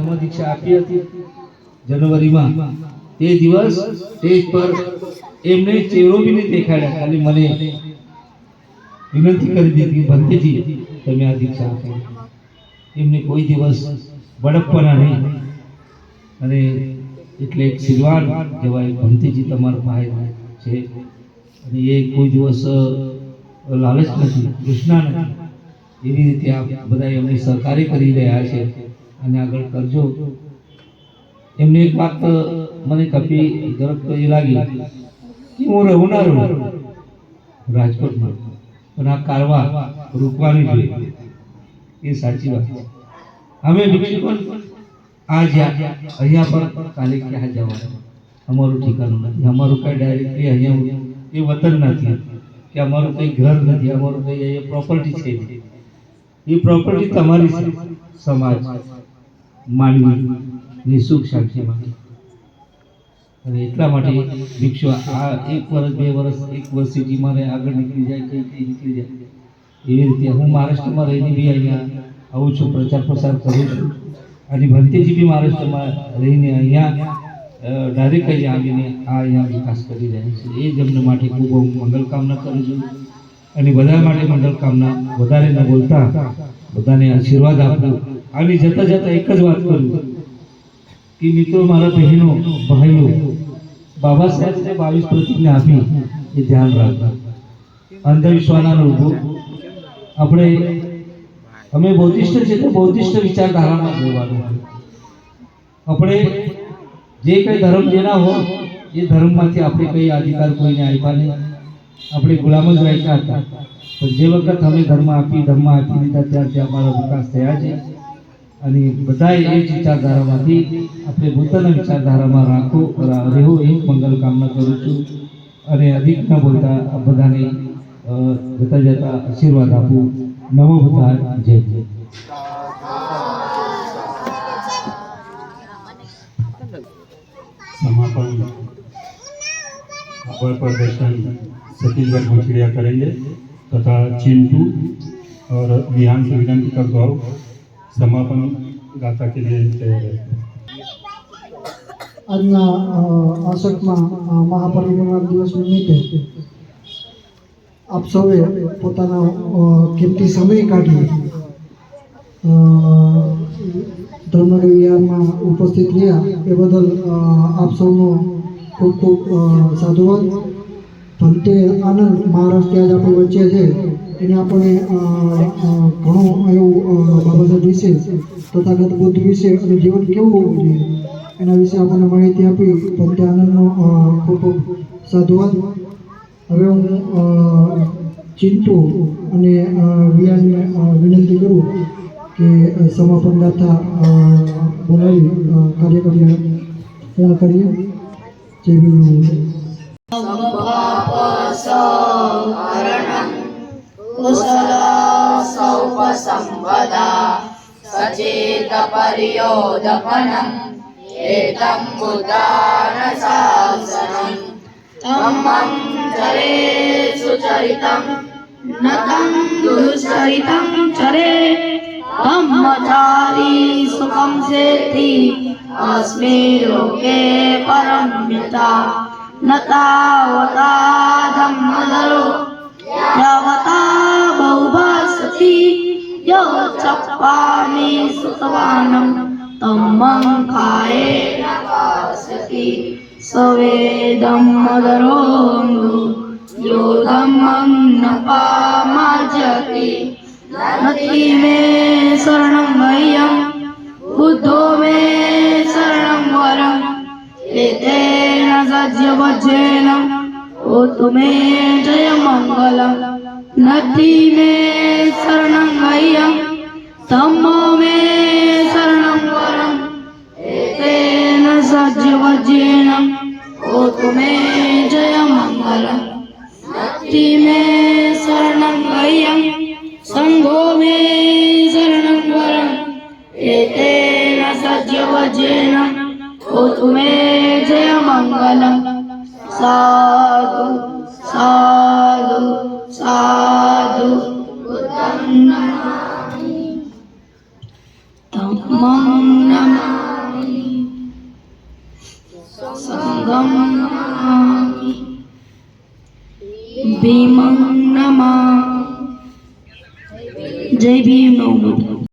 ધર્મ દીક્ષા આપી હતી જાન્યુઆરીમાં, તે દિવસ સ્ટેજ પર એમને ચહેરો બી નહીં દેખાડ્યા, ખાલી મને વિનંતી કરી દીધી ભંતેજી તમે આ દીક્ષા આપો. એમને કોઈ દિવસ બળકપણા નહીં. અને એટલે એક સિલવાન કહેવાય ભંતેજી તમારા ભાઈ છે, અને એ કોઈ દિવસ લાલચ નથી, કૃષ્ણા નથી. એવી રીતે આપ બધા એમની સહકારી કરી રહ્યા છે અને આગળ કરજો. એમને એક વાત મને કપી જરાક તો એ લાગી કે હું રહું ના રહું રાજકોટમાં, પણ આ કારવા રોકવાની જોઈએ, એ સાચી વાત છે. અમે ભિક્ષુકો આ જ્યાં અહીંયા પર કાલે ક્યાં જવાનું અમારું ઠેકાણું નથી. અમારું કઈ ડાયરેક્ટલી અહીંયા એ વતન નથી કે અમારું કઈ ઘર નથી, અમારું કઈ અહીંયા પ્રોપર્ટી છે. એ પ્રોપર્ટી તમારી છે, સમાજ માનવીની સુખ શાંતિ માટે. અને એટલા માટે ભિક્ષુ આ 1 વર્ષ 2 વર્ષ 1 વર્ષ સુધી મારે આગળ નીકળી જાય, કઈ નીકળી જાય. એવી રીતે હું મહારાષ્ટ્રમાં રહીને બી અહીંયા આવું છું, પ્રચાર પ્રસાર કરું છું. અને ભંતેજી બી મહારાષ્ટ્રમાં રહીને અહીંયા ડાયરેક્ટ અહીંયા આવીને આ અહીંયા વિકાસ કરી રહ્યા છે. એ જ એમના માટે ખૂબ મંગલ કામના કરું છું. અને બધા માટે મંગલ કામના, વધારે ન બોલતા બધાને આશીર્વાદ આપું. આની જતા જતા એક જ વાત કરું કે મિત્રો, મારા બહેનો ભાઈઓ, બાબા સાહેબને 22 પ્રતિજ્ઞા આપી એ ધ્યાન રાખજો. અંધવિશ્વાસના લોકો આપણે અમે બૌદ્ધિસ્ટ છે તો બૌદ્ધિસ્ટ વિચારધારામાં રહેવાનું. આપણે જે કંઈ ધર્મ જેના હોય એ ધર્મમાંથી આપણે કંઈ અધિકાર કોઈને આપ્યા નહીં. આપણે ગુલામ જ રાખ્યા હતા. પણ જે વખત અમે ધર્મ આપી દીધા ત્યારથી અમારા વિકાસ થયા છે. અને બધાએ એ જ વિચારધારામાંથી આપણે પોતાના વિચારધારામાં રહેવું એ મંગલ કામના કરું છું. અને અધિક ન બોલતા બધાને જતા જતા આશીર્વાદ આપું. નમો બુદ્ધાય, જય જય. समापन अभय प्रदर्शन सतीश भाई भोसड़िया करेंगे तथा चिंटू और विहान से विनंती करता हूँ समापन गाथा के लिए तैयार है. આજના આસક્તમાં મહાપરિનિર્વાણ દિવસ નિમિત્તે આપ સૌએ પોતાનો કિંમતી સમય કાઢી ધર્મનગર વિહારમાં ઉપસ્થિત રહ્યા એ બદલ આપ સૌનો ખૂબ ખૂબ સાધુવાદ. ભંતે આનંદ મહારાજ આજ આપણી વચ્ચે છે, એને આપણને ઘણું એવું બાબા સાહેબ વિશે, તથાગત બુદ્ધ વિશે અને જીવન કેવું હોવું જોઈએ એના વિશે આપણને માહિતી આપી. ભંતે આનંદનો ખૂબ ખૂબ સાધુવાદ. હવે હું ચિંટુ અને વિયાનને વિનંતી કરું કે સમાપન ગાથા બોલાવી કાર્યક્રમને પૂર્ણ કરીએ. જય ભીમ. सचेत पर्योदपनम् एतं बुद्धान शासनं धम्मं चरे सुचरितं न तं दुश्चरितं चरे ब्रह्मचारी सुखं सेति अस्मिन् लोके परम्यता न तावता धम्मधरो यावता बहुभासति यो चप्पामि सुतवानं तम्मं खायेन पास्यति सवेदम्मधरो यो धम्मं न पामाजति नति मे शरणं मह्यं बुद्धो मे शरणं वरम् एतेन सज्जवज्जेन ओतु मे जय मङ्गलम् नति मे शरणं मह्यं धम्मो मे शरणं वरम् एतेन सज्जवज्जेन ओतु मे जय मङ्गलम् नति मे शरणं मह्यं संघो मे शरणं वरम् एतेन सज्जवज्जेन ओतु मे जय मङ्गलम् साधु साधु साधु बुद्धं नमामि धम्मं नमामि સંઘમ નમામિ ભીમં નમામિ. જય ભીમ નમો.